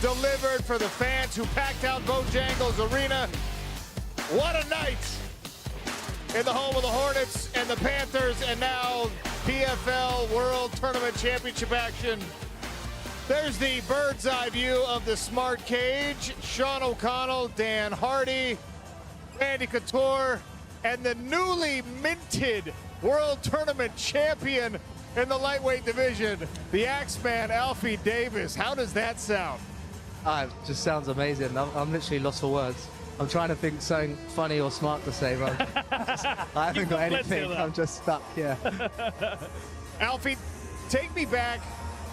delivered for the fans who packed out Bojangles Arena. What a night in the home of the Hornets and the Panthers, and now PFL World Tournament Championship action. There's the bird's eye view of the Smart Cage. Sean O'Connell, Dan Hardy, Randy Couture, and the newly minted World Tournament champion in the lightweight division, the Axeman, Alfie Davis. How does that sound? It just sounds amazing. I'm literally lost for words. I'm trying to think something funny or smart to say, but I haven't got anything. I'm just stuck, yeah. Alfie, take me back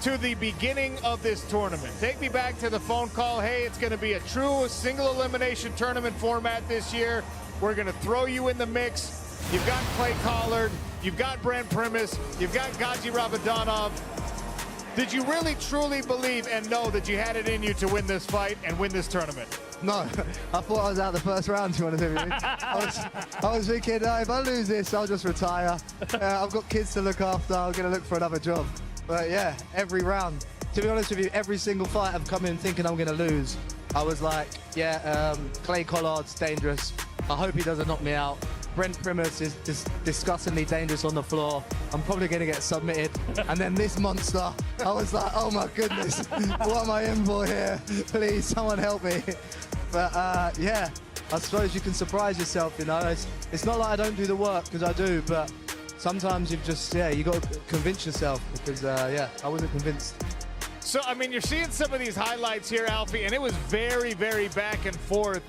to the beginning of this tournament. Take me back to the phone call. Hey, it's going to be a true single elimination tournament format this year. We're going to throw you in the mix. You've got Clay Collard. You've got Brent Primus. You've got Gazi Rabadanov. Did you really truly believe and know that you had it in you to win this fight and win this tournament? No, I thought I was out the first round, to be honest with you. I was thinking, if I lose this, I'll just retire. I've got kids to look after. I'm going to look for another job. But yeah, every round. To be honest with you, every single fight I've come in thinking I'm going to lose. I was like, yeah, Clay Collard's dangerous. I hope he doesn't knock me out. Brent Primus is disgustingly dangerous on the floor. I'm probably going to get submitted. And then this monster, I was like, oh my goodness, what am I in for here? Please, someone help me. But yeah, I suppose you can surprise yourself, you know. It's not like I don't do the work, because I do, but sometimes you've just, you got to convince yourself, because yeah, I wasn't convinced. So, I mean, you're seeing some of these highlights here, Alfie, and it was very, very back and forth.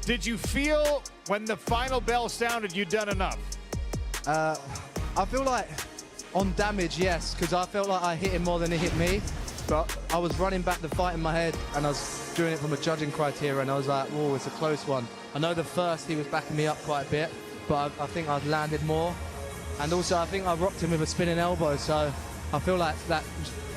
Did you feel when the final bell sounded you'd done enough? I feel like on damage, yes, because I felt like I hit him more than he hit me. But I was running back the fight in my head, and I was doing it from a judging criteria, and I was like, whoa, it's a close one. I know the first he was backing me up quite a bit, but I think I'd landed more. And also, I think I rocked him with a spinning elbow, so I feel like that,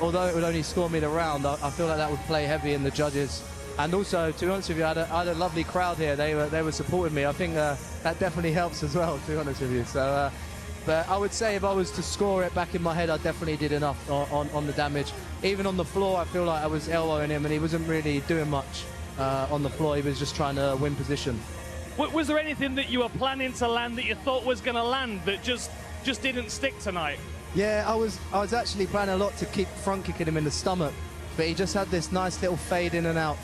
although it would only score me the round, I feel like that would play heavy in the judges. And also, to be honest with you, I had a lovely crowd here. They were supporting me. I think that definitely helps as well, to be honest with you. So, but I would say if I was to score it back in my head, I definitely did enough on the damage. Even on the floor, I feel like I was elbowing him, and he wasn't really doing much on the floor. He was just trying to win position. Was there anything that you were planning to land that you thought was going to land that just didn't stick tonight? Yeah, I was actually planning a lot to keep front kicking him in the stomach. But he just had this nice little fade in and out,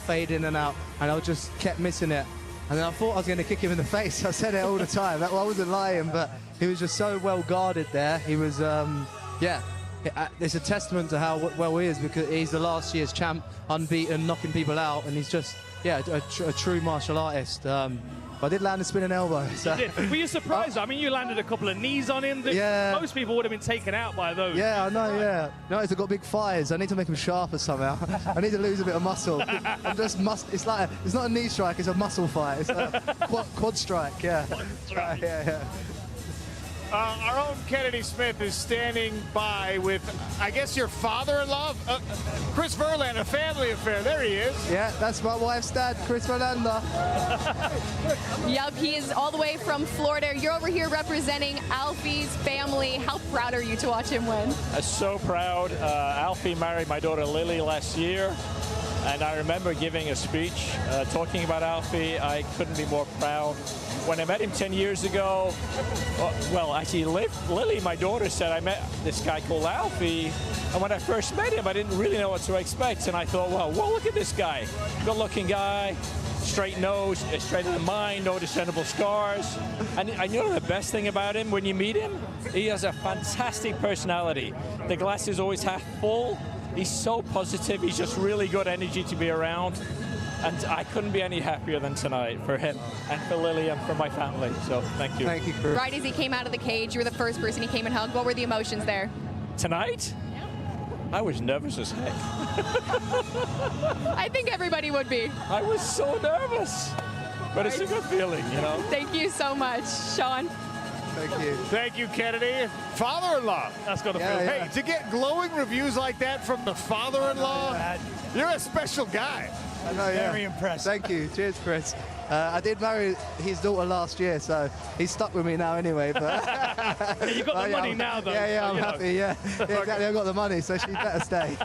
and I just kept missing it. And then I thought I was going to kick him in the face. I said it all the time. I wasn't lying, but he was just so well guarded there. He was, yeah, it's a testament to how well he is, because he's the last year's champ, unbeaten, knocking people out, and he's just, yeah, a true martial artist. I did land a spinning elbow. So. You did. Were you surprised? I mean, you landed a couple of knees on him. Yeah. Most people would have been taken out by those. Yeah, I know, yeah. No, I've got big thighs. I need to make them sharper somehow. I need to lose a bit of muscle. I'm just it's not a knee strike, it's a muscle fight. It's a quad strike, yeah. Quad strike. Yeah. Our own Kennedy Smith is standing by with, I guess, your father-in-law, Chris Verlander, a family affair. There he is. Yeah, that's my wife's dad, Chris Verlander. Yep, he is all the way from Florida. You're over here representing Alfie's family. How proud are you to watch him win? I'm so proud. Alfie married my daughter Lily last year, and I remember giving a speech talking about Alfie. I couldn't be more proud. When I met him 10 years ago, well, actually, Lily, my daughter, said I met this guy called Alfie, and when I first met him, I didn't really know what to expect, and I thought, well, look at this guy. Good-looking guy, straight nose, straight in the mind, no discernible scars. And you know the best thing about him, when you meet him, he has a fantastic personality. The glass is always half full. He's so positive. He's just really good energy to be around. And I couldn't be any happier than tonight for him and for Lily and for my family. So thank you. Thank you, Chris. Right as he came out of the cage, you were the first person he came and hugged. What were the emotions there? Tonight? I was nervous as heck. I think everybody would be. I was so nervous. But it's a good feeling, you know. Thank you so much, Sean. Thank you. Thank you, Kennedy. Father-in-law. That's got to feel. Hey, to get glowing reviews like that from the father-in-law, you're a special guy. I know, yeah. Very impressed. Thank you. Cheers, Chris. I did marry his daughter last year, so he's stuck with me now anyway. But Yeah, you got the money now, though. Yeah, so, I'm happy. Yeah, exactly. I got the money, so she better stay.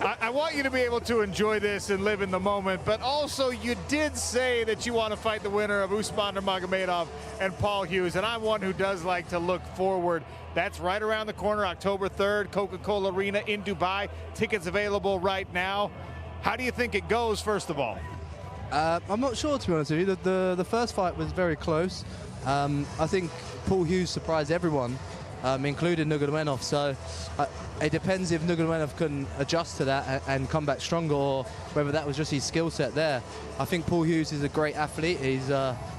I want you to be able to enjoy this and live in the moment, but also you did say that you want to fight the winner of Usman Nurmagomedov and Paul Hughes, and I'm one who does like to look forward. That's right around the corner, October 3rd, Coca-Cola Arena in Dubai. Tickets available right now. How do you think it goes, first of all? I'm not sure, to be honest with you. The first fight was very close. I think Paul Hughes surprised everyone, including Nurmagomedov. So it depends if Nurmagomedov can adjust to that and come back stronger, or whether that was just his skill set there. I think Paul Hughes is a great athlete. He's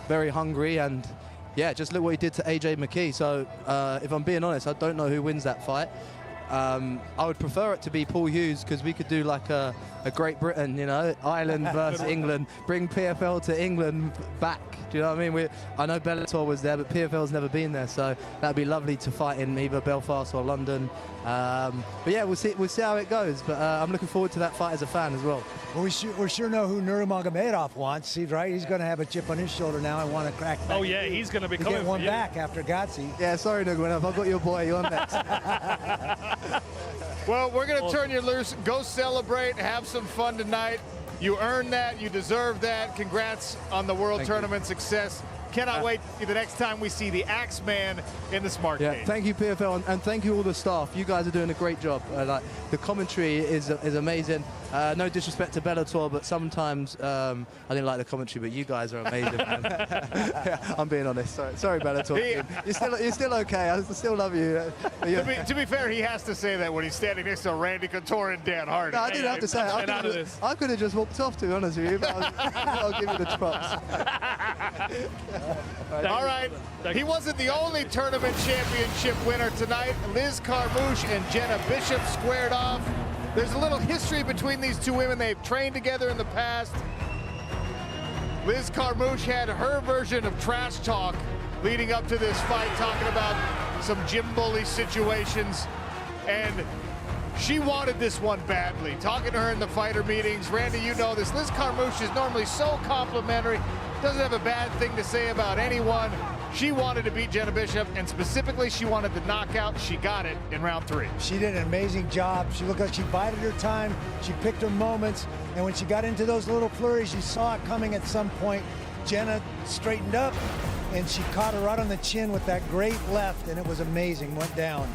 very hungry, and yeah, just look what he did to AJ McKee. So if I'm being honest, I don't know who wins that fight. I would prefer it to be Paul Hughes, because we could do like a Great Britain, you know, Ireland versus England, bring PFL to England back. Do you know what I mean? I know Bellator was there, but PFL's never been there, so that'd be lovely to fight in either Belfast or London. But yeah, we'll see how it goes. But I'm looking forward to that fight as a fan as well. Well, we sure know who Nurmagomedov wants. He's right. He's going to have a chip on his shoulder now and want to crack back. Oh yeah, he's going to be coming. Get one back after Gotzi. Yeah, sorry Nurmagomedov, I've got your boy. You're next. Well, we're going to turn you loose. Go celebrate. Have some fun tonight. You earned that. You deserve that. Congrats on the World Tournament success. Cannot wait the next time we see the Axeman in the smart cage. Thank you, PFL, and thank you all the staff. You guys are doing a great job. Like, the commentary is amazing. No disrespect to Bellator, but sometimes I didn't like the commentary, but you guys are amazing. Yeah, I'm being honest. Sorry Bellator. You're still okay. I still love you. To be fair, he has to say that when he's standing next to Randy Couture and Dan Hardy. No, I didn't have to say it. I could have just walked off, to be honest with you, but I'll give you the props. All right. He wasn't the only tournament championship winner tonight. Liz Carmouche and Jenna Bishop squared off. There's a little history between these two women. They've trained together in the past. Liz Carmouche had her version of trash talk leading up to this fight, talking about some gym bully situations. And she wanted this one badly. Talking to her in the fighter meetings. Randy, you know this. Liz Carmouche is normally so complimentary. Doesn't have a bad thing to say about anyone. She wanted to beat Jenna Bishop, and specifically she wanted the knockout. She got it in round 3. She did an amazing job. She looked like she bided her time. She picked her moments, and when she got into those little flurries, you saw it coming at some point. Jenna straightened up, and she caught her right on the chin with that great left, and it was amazing. Went down.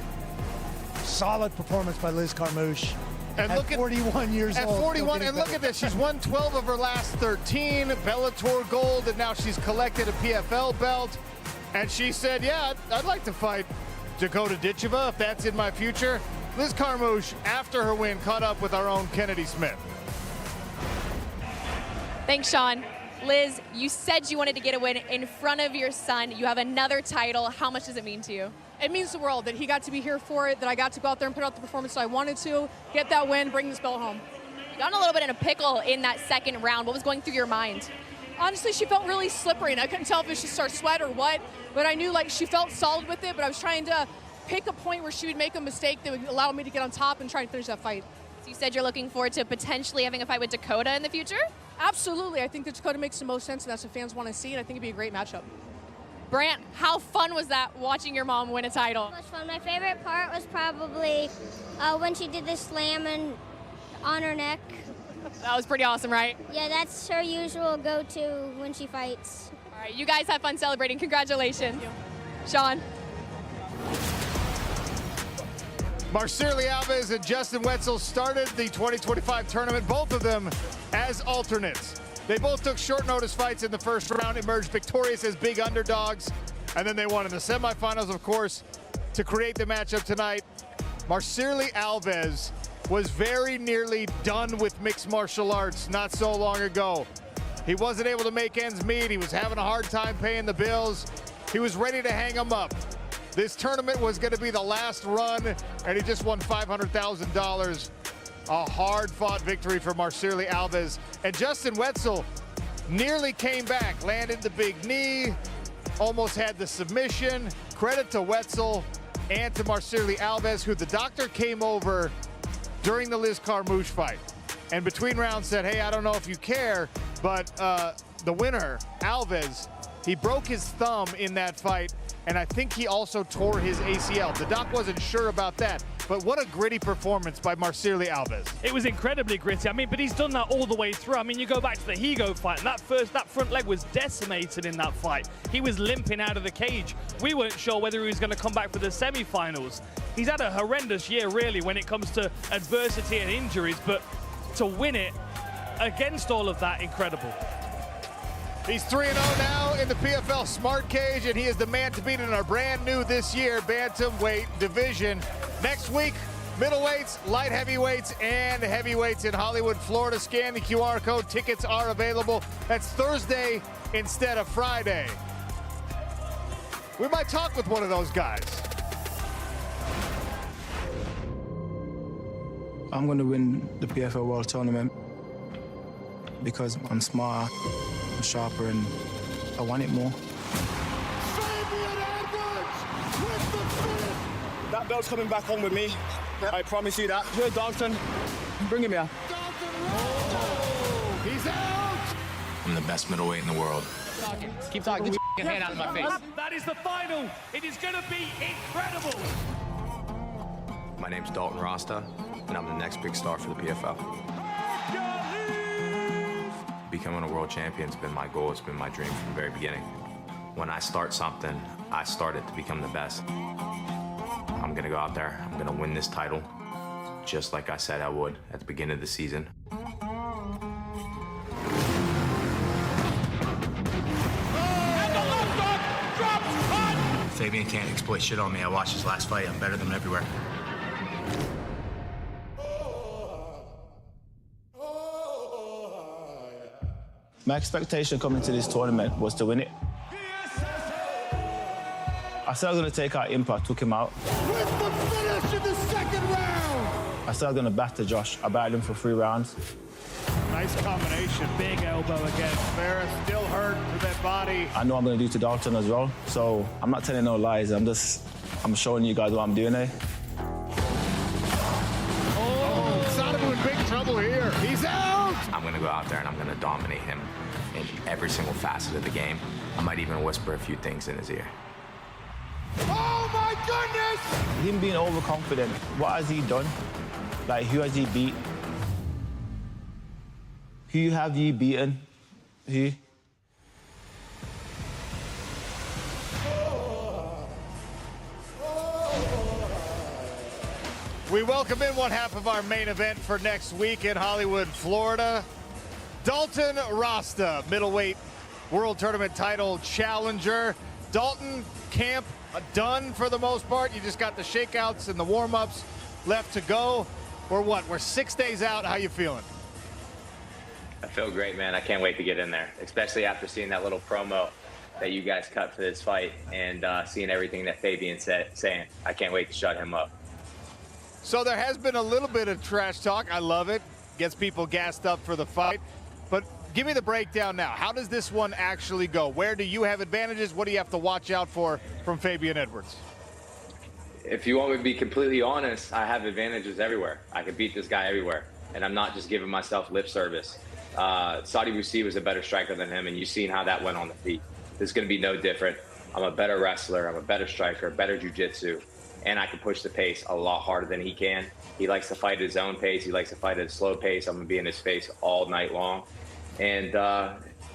Solid performance by Liz Carmouche. And at 41 years old. At 41, and look at this. She's won 12 of her last 13, Bellator gold, and now she's collected a PFL belt. And she said, yeah, I'd like to fight Dakota Ditcheva if that's in my future. Liz Carmouche, after her win, caught up with our own Kennedy Smith. Thanks, Sean. Liz, you said you wanted to get a win in front of your son. You have another title. How much does it mean to you? It means the world that he got to be here for it, that I got to go out there and put out the performance that I wanted to, get that win, bring this belt home. You got a little bit in a pickle in that second round. What was going through your mind? Honestly, she felt really slippery, and I couldn't tell if it should start sweat or what, but I knew like she felt solid with it, but I was trying to pick a point where she would make a mistake that would allow me to get on top and try and finish that fight. So you said you're looking forward to potentially having a fight with Dakota in the future? Absolutely. I think that Dakota makes the most sense, and that's what fans want to see, and I think it'd be a great matchup. Brant, how fun was that watching your mom win a title? Much fun. My favorite part was probably when she did the slam on her neck. That was pretty awesome, right? Yeah, that's her usual go-to when she fights. All right, you guys have fun celebrating. Congratulations. Sean. Marceli Alves and Justin Wetzel started the 2025 tournament, both of them as alternates. They both took short notice fights in the first round, emerged victorious as big underdogs, and then they won in the semifinals, of course, to create the matchup tonight. Marceli Alves was very nearly done with mixed martial arts not so long ago. He wasn't able to make ends meet. He was having a hard time paying the bills. He was ready to hang them up. This tournament was going to be the last run, and he just won $500,000. A hard-fought victory for Marceli Alves. And Justin Wetzel nearly came back, landed the big knee, almost had the submission. Credit to Wetzel and to Marceli Alves, who the doctor came over during the Liz Carmouche fight. And between rounds said, hey, I don't know if you care, but the winner, Alves, he broke his thumb in that fight, and I think he also tore his ACL. The doc wasn't sure about that. but what a gritty performance by Marceli Alves. It was incredibly gritty. I mean, but he's done that all the way through. I mean, you go back to the Higo fight, and that front leg was decimated in that fight. He was limping out of the cage. We weren't sure whether he was going to come back for the semi-finals. He's had a horrendous year, really, when it comes to adversity and injuries, but to win it against all of that, incredible. He's 3-0 now in the PFL Smart Cage, and he is the man to beat in our brand new this year bantamweight division. Next week, middleweights, light heavyweights, and heavyweights in Hollywood, Florida. Scan the QR code. Tickets are available. That's Thursday instead of Friday. We might talk with one of those guys. I'm going to win the PFL World Tournament because I'm smarter, I'm sharper, and I want it more. That belt's coming back home with me. I promise you that. Here, Dalton, bring him here. He's out! I'm the best middleweight in the world. Keep talking. Get your hand out of my face. That is the final. It is going to be incredible. My name's Dalton Rasta, and I'm the next big star for the PFL. Becoming a world champion's been my goal. It's been my dream from the very beginning. When I start something, I start it to become the best. I'm gonna go out there, I'm gonna win this title, just like I said I would at the beginning of the season. Fabian can't exploit shit on me. I watched his last fight. I'm better than him everywhere. My expectation coming to this tournament was to win it. I said I was going to take out Impact, took him out. With the finish in the second round! I said I was going to batter Josh. I batted him for 3 rounds. Nice combination. Big elbow again. Ferris still hurt to that body. I know I'm going to do to Dalton as well, so I'm not telling no lies. I'm showing you guys what I'm doing here. Oh, Sadamu in big trouble here. He's out! I'm gonna go out there and I'm gonna dominate him in every single facet of the game. I might even whisper a few things in his ear. Oh my goodness! Him being overconfident, what has he done? Like, who has he beat? Who have you beaten? Who? We welcome in one half of our main event for next week in Hollywood, Florida. Dalton Rasta, middleweight world tournament title challenger. Dalton, camp done for the most part. You just got the shakeouts and the warm-ups left to go. We're 6 days out. How you feeling? I feel great, man. I can't wait to get in there, especially after seeing that little promo that you guys cut for this fight and seeing everything that Fabian saying. I can't wait to shut him up. So there has been a little bit of trash talk. I love it. Gets people gassed up for the fight. But give me the breakdown now. How does this one actually go? Where do you have advantages? What do you have to watch out for from Fabian Edwards? If you want me to be completely honest, I have advantages everywhere. I can beat this guy everywhere. And I'm not just giving myself lip service. Saudi Busi was a better striker than him, and you've seen how that went on the feet. This is going to be no different. I'm a better wrestler. I'm a better striker, better jiu-jitsu. And I can push the pace a lot harder than he can. He likes to fight at his own pace. He likes to fight at a slow pace. I'm going to be in his face all night long. And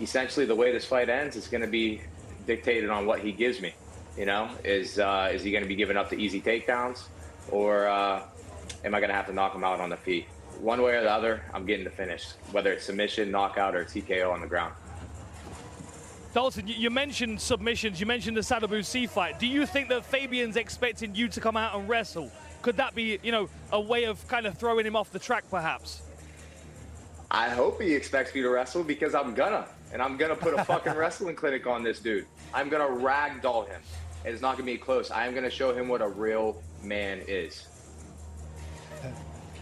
essentially the way this fight ends is going to be dictated on what he gives me. You know, is he going to be giving up the easy takedowns, or am I going to have to knock him out on the feet? One way or the other, I'm getting the finish, whether it's submission, knockout, or TKO on the ground. Dalton, you mentioned submissions, you mentioned the Sadabu fight. Do you think that Fabian's expecting you to come out and wrestle? Could that be, a way of kind of throwing him off the track, perhaps? I hope he expects me to wrestle, because I'm gonna. And I'm gonna put a fucking wrestling clinic on this dude. I'm gonna ragdoll him. And it's not gonna be close. I am gonna show him what a real man is.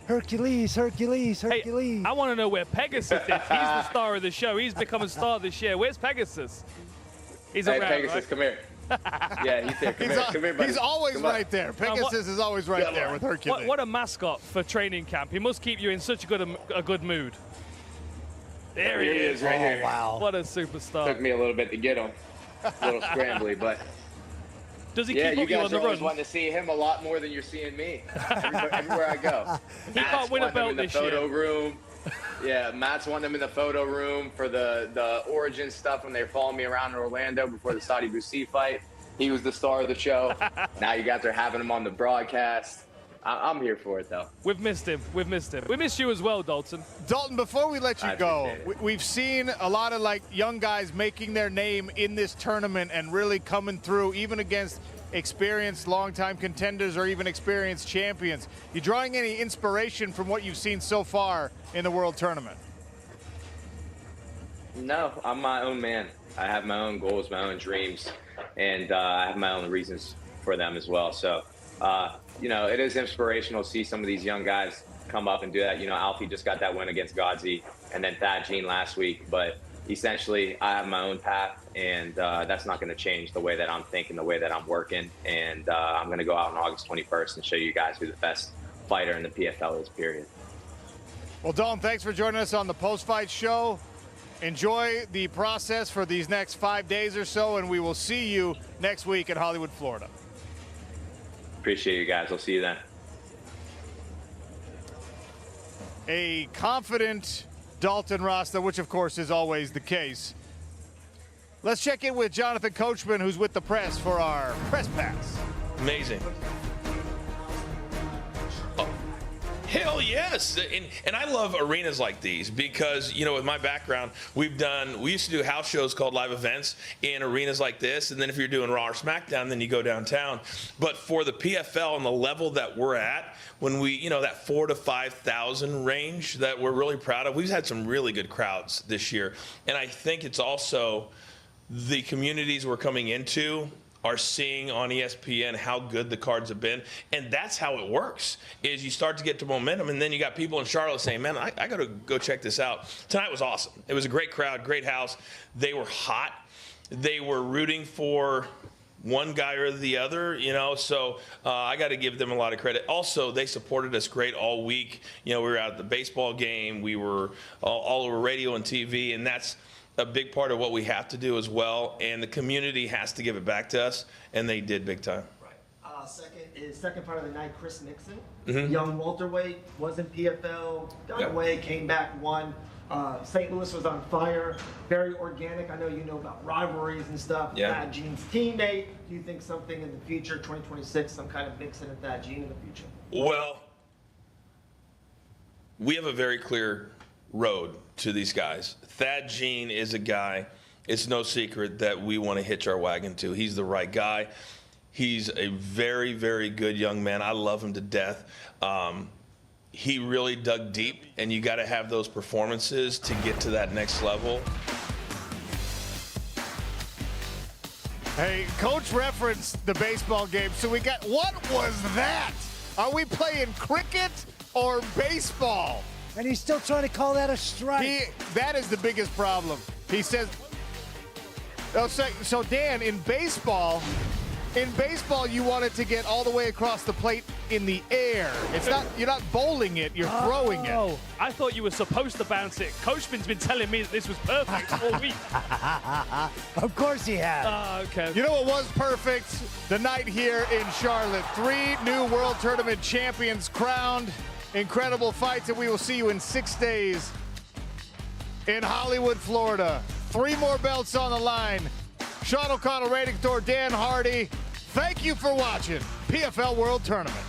Hercules, Hercules, Hercules. Hey, I want to know where Pegasus is. He's the star of the show. He's become a star this year. Where's Pegasus? He's around, Pegasus, right? Come here. Yeah, he's there. Come here, buddy. He's always right there. Pegasus is always right there with Hercules. What a mascot for training camp. He must keep you in such a good mood. There he is, right here. Wow. What a superstar. Took me a little bit to get him. A little scrambly, but Does he Yeah, keep you up you on guys the are always run? wanting to see him a lot more than you're seeing me. Everywhere I go. He can't win a belt this year. Photo room. Yeah, Matt's wanted him in the photo room for the Origin stuff when they were following me around in Orlando before the Saudi Busi fight. He was the star of the show. Now you guys are having him on the broadcast. I'm here for it, though. We've missed him. We've missed him. We miss you as well, Dalton. Dalton, before we let you I go, appreciate it. we've seen a lot of like young guys making their name in this tournament and really coming through, even against experienced longtime contenders or even experienced champions. You drawing any inspiration from what you've seen so far in the World Tournament? No, I'm my own man. I have my own goals, my own dreams, and I have my own reasons for them as well. So, you know, it is inspirational to see some of these young guys come up and do that. You know, Alfie just got that win against Godzi, and then Thad Jean last week. But essentially, I have my own path, and that's not going to change the way that I'm thinking, the way that I'm working. And I'm going to go out on August 21st and show you guys who the best fighter in the PFL is, period. Well, Dalton, thanks for joining us on the post-fight show. Enjoy the process for these next 5 days or so, and we will see you next week in Hollywood, Florida. Appreciate you guys. I'll see you then. A confident Dalton Rasta, which of course is always the case. Let's check in with Jonathan Coachman, who's with the press for our press pass. Amazing. Oh, hell yes. And I love arenas like these because, you know, with my background, we used to do house shows called live events in arenas like this. And then if you're doing Raw or SmackDown, then you go downtown. But for the PFL and the level that we're at, when we, you know, that 4,000 to 5,000 range that we're really proud of, we've had some really good crowds this year. And I think it's also the communities we're coming into are seeing on ESPN how good the cards have been. And that's how it works, is you start to get to momentum, and then you got people in Charlotte saying, man, I got to go check this out. Tonight was awesome. It was a great crowd, great house. They were hot. They were rooting for one guy or the other, you know, so I got to give them a lot of credit. Also, they supported us great all week. You know, we were out at the baseball game. We were all over radio and TV, and that's a big part of what we have to do as well, and the community has to give it back to us, and they did big time. Right. Second part of the night, Chris Nixon, Mm-hmm. young welterweight, was in PFL, got away, came back, won. St. Louis was on fire, very organic. I know you know about rivalries and stuff. Yeah. Thad Jean's teammate. Do you think something in the future, 2026, some kind of Nixon and Thad Jean in the future? Well, we have a very clear road to these guys. Thad Jean is a guy, it's no secret, that we want to hitch our wagon to. He's the right guy. He's a very, very good young man. I love him to death. He really dug deep, and you got to have those performances to get to that next level. Hey, Coach referenced the baseball game, so we got, what was that? Are we playing cricket or baseball? And he's still trying to call that a strike. That is the biggest problem. He says, so Dan, in baseball, you want it to get all the way across the plate in the air. It's not, you're not bowling it, you're throwing it. Oh, I thought you were supposed to bounce it. Coachman's been telling me that this was perfect all week. Of course he has. Okay. You know what was perfect? The night here in Charlotte. 3 new World Tournament champions crowned. Incredible fights, and we will see you in 6 days in Hollywood, Florida. 3 more belts on the line. Sean O'Connell, Rating Store, Dan Hardy. Thank you for watching PFL World Tournament.